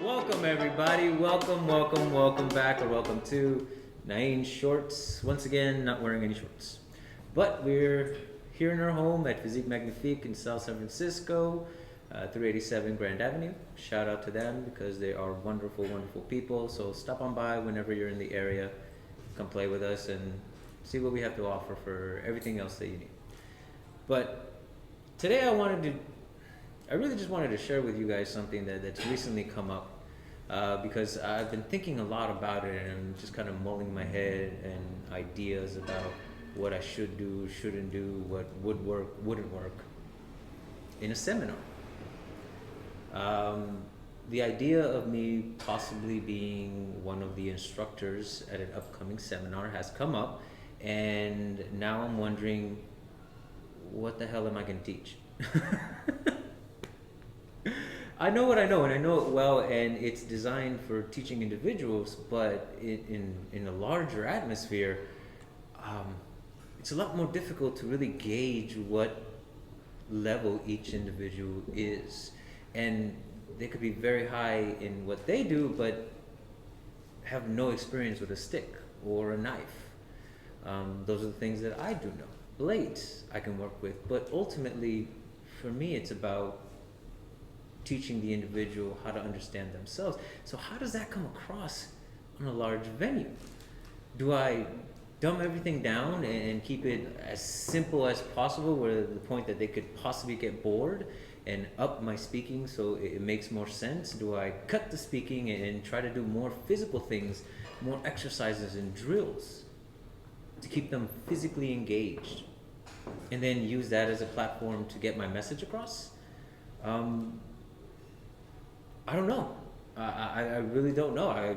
Welcome everybody, welcome back, or welcome to Nain Shorts. Once again, not wearing any shorts. But we're here in our home at Physique Magnifique in South San Francisco, 387 Grand Avenue. Shout out to them because they are wonderful, wonderful people. So stop on by whenever you're in the area, come play with us and see what we have to offer for everything else that you need. But today I really just wanted to share with you guys something that's recently come up because I've been thinking a lot about it, and I'm just kind of mulling my head and ideas about what I should do, shouldn't do, what would work, wouldn't work in a seminar. The idea of me possibly being one of the instructors at an upcoming seminar has come up, and now I'm wondering, what the hell am I going to teach? I know what I know, and I know it well, and it's designed for teaching individuals, but in a larger atmosphere, it's a lot more difficult to really gauge what level each individual is. And they could be very high in what they do, but have no experience with a stick or a knife. Those are the things that I do know. Blades I can work with, but ultimately, for me, it's about teaching the individual how to understand themselves. So how does that come across on a large venue? Do I dumb everything down and keep it as simple as possible, where the point that they could possibly get bored, and up my speaking so it makes more sense? Do I cut the speaking and try to do more physical things, more exercises and drills to keep them physically engaged, and then use that as a platform to get my message across? I don't know. I really don't know.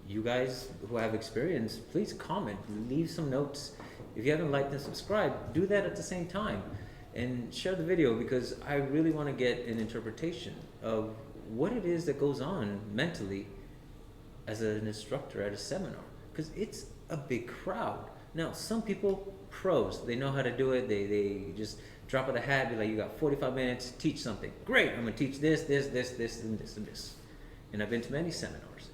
You guys who have experience, please comment, leave some notes. If you haven't liked and subscribed, do that at the same time, and share the video, because I really want to get an interpretation of what it is that goes on mentally as an instructor at a seminar, because it's a big crowd. Now, some people, pros, they know how to do it. They just drop of the hat, be like, you got 45 minutes, teach something. Great, I'm going to teach this, and this, and this. And I've been to many seminars.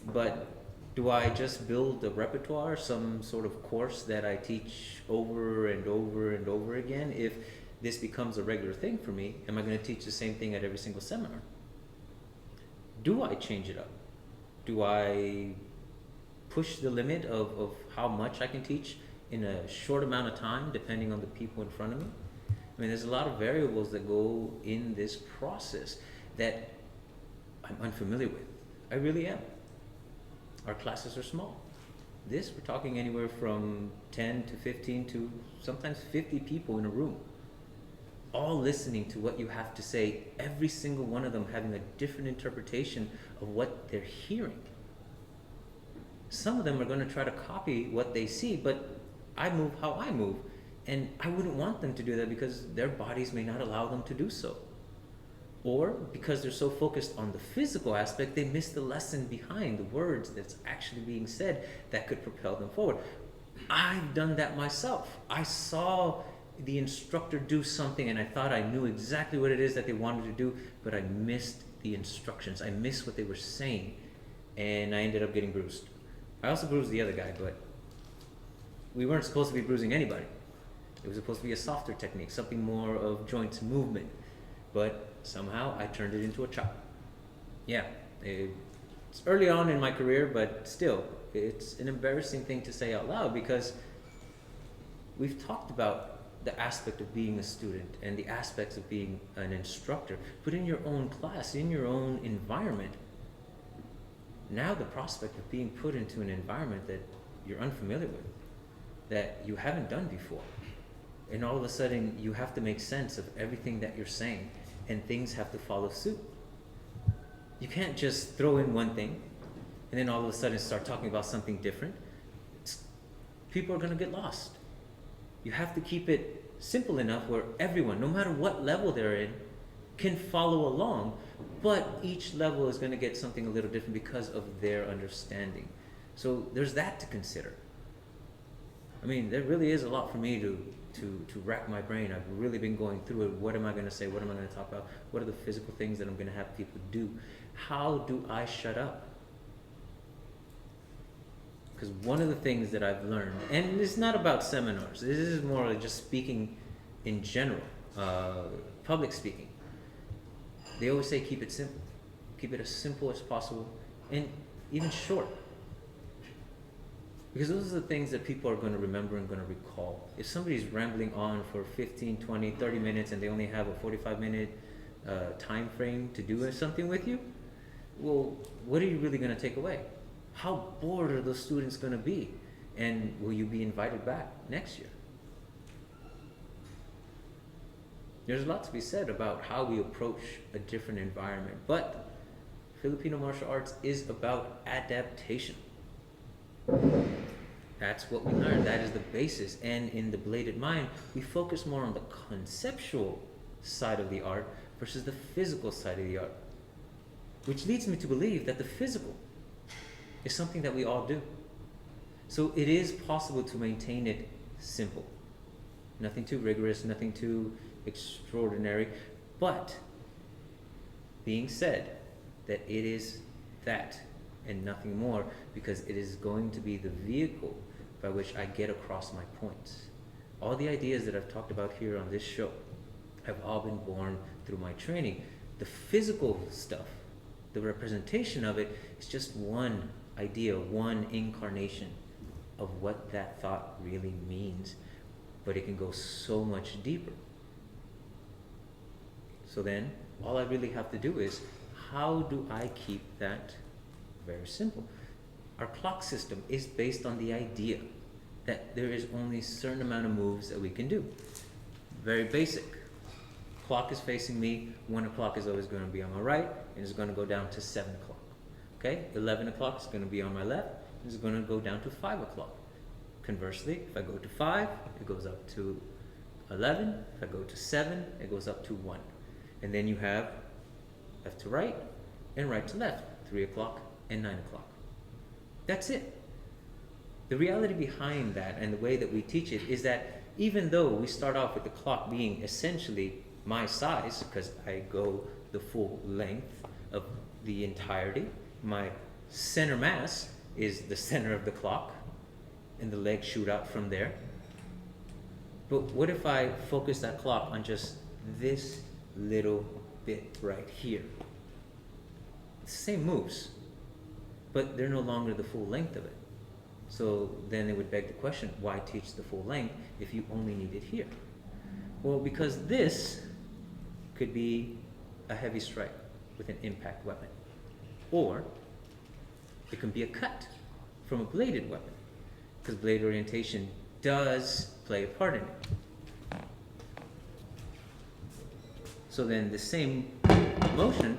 But do I just build a repertoire, some sort of course that I teach over and over and over again? If this becomes a regular thing for me, am I going to teach the same thing at every single seminar? Do I change it up? Do I push the limit of how much I can teach in a short amount of time, depending on the people in front of me? I mean, there's a lot of variables that go in this process that I'm unfamiliar with. I really am. Our classes are small. This, we're talking anywhere from 10 to 15 to sometimes 50 people in a room, all listening to what you have to say, every single one of them having a different interpretation of what they're hearing. Some of them are going to try to copy what they see, but I move how I move, and I wouldn't want them to do that because their bodies may not allow them to do so. Or because they're so focused on the physical aspect, they miss the lesson behind the words that's actually being said that could propel them forward. I've done that myself. I saw the instructor do something and I thought I knew exactly what it is that they wanted to do, but I missed the instructions. I missed what they were saying, and I ended up getting bruised. I also bruised the other guy, but we weren't supposed to be bruising anybody. It was supposed to be a softer technique, something more of joint movement. But somehow I turned it into a chop. Yeah, it's early on in my career, but still, it's an embarrassing thing to say out loud, because we've talked about the aspect of being a student and the aspects of being an instructor, but in your own class, in your own environment. Now the prospect of being put into an environment that you're unfamiliar with, that you haven't done before, and all of a sudden you have to make sense of everything that you're saying, and things have to follow suit. You can't just throw in one thing and then all of a sudden start talking about something different. People are going to get lost. You have to keep it simple enough where everyone, no matter what level they're in, can follow along, but each level is going to get something a little different because of their understanding. So there's that to consider. I mean, there really is a lot for me to rack my brain. I've really been going through it. What am I going to say? What am I going to talk about? What are the physical things that I'm going to have people do? How do I shut up? Because one of the things that I've learned, and it's not about seminars, this is more like just speaking in general, public speaking. They always say keep it simple. Keep it as simple as possible, and even short. Because those are the things that people are going to remember and going to recall. If somebody's rambling on for 15, 20, 30 minutes and they only have a 45-minute time frame to do something with you, well, what are you really going to take away? How bored are those students going to be? And will you be invited back next year? There's a lot to be said about how we approach a different environment. But Filipino martial arts is about adaptation. That's what we learn. That is the basis. And in the Bladed Mind, we focus more on the conceptual side of the art versus the physical side of the art. Which leads me to believe that the physical is something that we all do. So it is possible to maintain it simple. Nothing too rigorous, nothing too extraordinary. But being said that it is that and nothing more, because it is going to be the vehicle by which I get across my points. All the ideas that I've talked about here on this show have all been born through my training. The physical stuff, the representation of it, is just one idea, one incarnation of what that thought really means. But it can go so much deeper. So then, all I really have to do is, how do I keep that very simple? Our clock system is based on the idea that there is only a certain amount of moves that we can do. Very basic. Clock is facing me, 1 o'clock is always going to be on my right, and it's going to go down to 7 o'clock. Okay, 11 o'clock is going to be on my left, and it's going to go down to 5 o'clock. Conversely, if I go to 5, it goes up to 11. If I go to 7, it goes up to 1. And then you have left to right and right to left, 3 o'clock and 9 o'clock. That's it. The reality behind that and the way that we teach it is that even though we start off with the clock being essentially my size, because I go the full length of the entirety, my center mass is the center of the clock, and the legs shoot out from there. But what if I focus that clock on just this little bit right here? It's the same moves, but they're no longer the full length of it. So then it would beg the question, why teach the full length if you only need it here? Well, because this could be a heavy strike with an impact weapon. Or it can be a cut from a bladed weapon, because blade orientation does play a part in it. So then the same motion,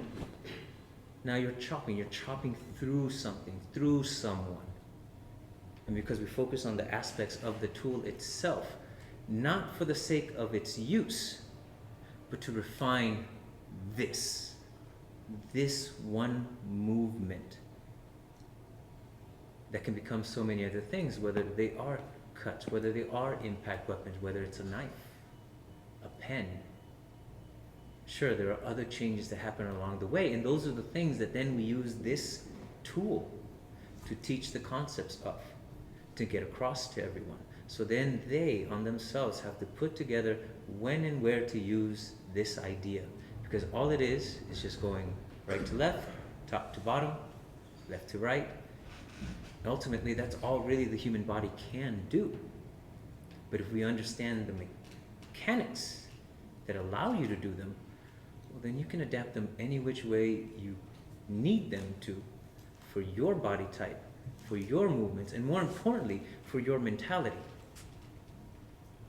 now you're chopping through something, through someone. And because we focus on the aspects of the tool itself, not for the sake of its use, but to refine this one movement that can become so many other things, whether they are cuts, whether they are impact weapons, whether it's a knife, a pen. Sure, there are other changes that happen along the way, and those are the things that then we use this tool to teach the concepts of, to get across to everyone. So then they, on themselves, have to put together when and where to use this idea. Because all it is just going right to left, top to bottom, left to right. And ultimately, that's all really the human body can do. But if we understand the mechanics that allow you to do them, well, then you can adapt them any which way you need them to, for your body type, for your movements, and more importantly, for your mentality.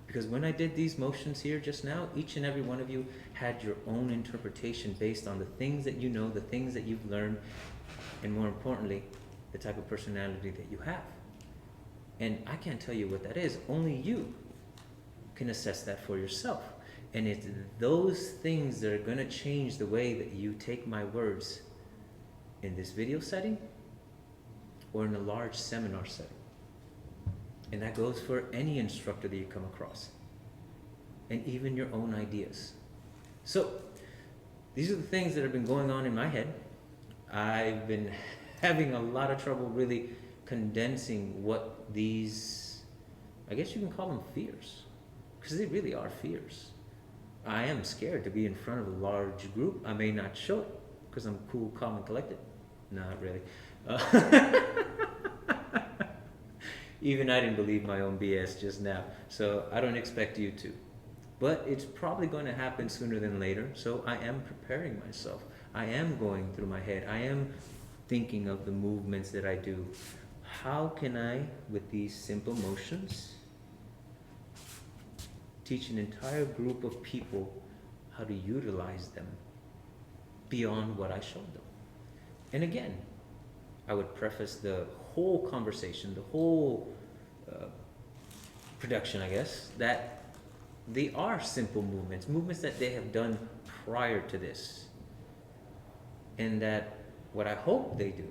Because when I did these motions here just now, each and every one of you had your own interpretation based on the things that you know, the things that you've learned, and more importantly, the type of personality that you have. And I can't tell you what that is. Only you can assess that for yourself. And it's those things that are going to change the way that you take my words in this video setting or in a large seminar setting. And that goes for any instructor that you come across, and even your own ideas. So these are the things that have been going on in my head. I've been having a lot of trouble really condensing what these, I guess you can call them fears, because they really are fears. I am scared to be in front of a large group. I may not show it because I'm cool, calm, and collected. Not really. Even I didn't believe my own BS just now, so I don't expect you to. But it's probably going to happen sooner than later, so I am preparing myself. I am going through my head. I am thinking of the movements that I do. How can I, with these simple motions, teach an entire group of people how to utilize them beyond what I showed them? And again, I would preface the whole conversation, the whole production, I guess, that they are simple movements, movements that they have done prior to this. And that what I hope they do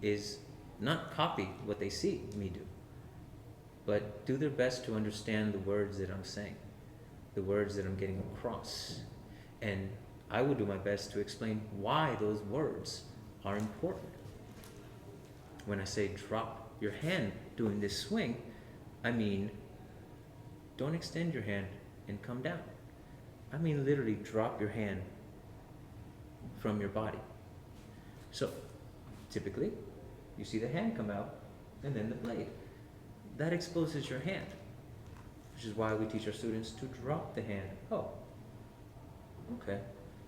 is not copy what they see me do, but do their best to understand the words that I'm saying, the words that I'm getting across. And I will do my best to explain why those words are important. When I say drop your hand doing this swing, I mean don't extend your hand and come down. I mean literally drop your hand from your body. So typically you see the hand come out and then the blade. That exposes your hand, which is why we teach our students to drop the hand. Oh, okay.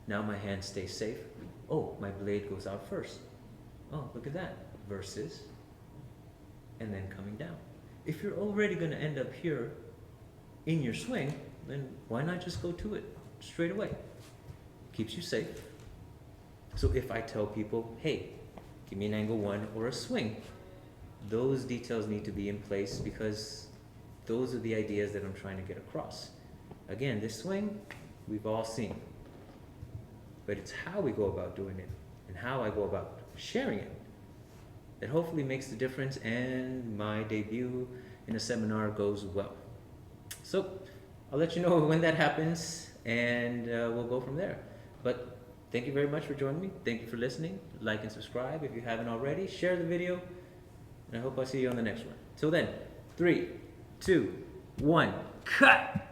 Now my hand stays safe. Oh, my blade goes out first. Oh, look at that. Versus, and then coming down. If you're already going to end up here in your swing, then why not just go to it straight away? Keeps you safe. So if I tell people, hey, give me an angle one or a swing, those details need to be in place because those are the ideas that I'm trying to get across. Again, this swing, we've all seen. But it's how we go about doing it and how I go about sharing it that hopefully makes the difference, and my debut in a seminar goes well. So I'll let you know when that happens, and we'll go from there. But thank you very much for joining me. Thank you for listening. Like and subscribe if you haven't already. Share the video, and I hope I see you on the next one. Till then, 3, 2, 1, cut!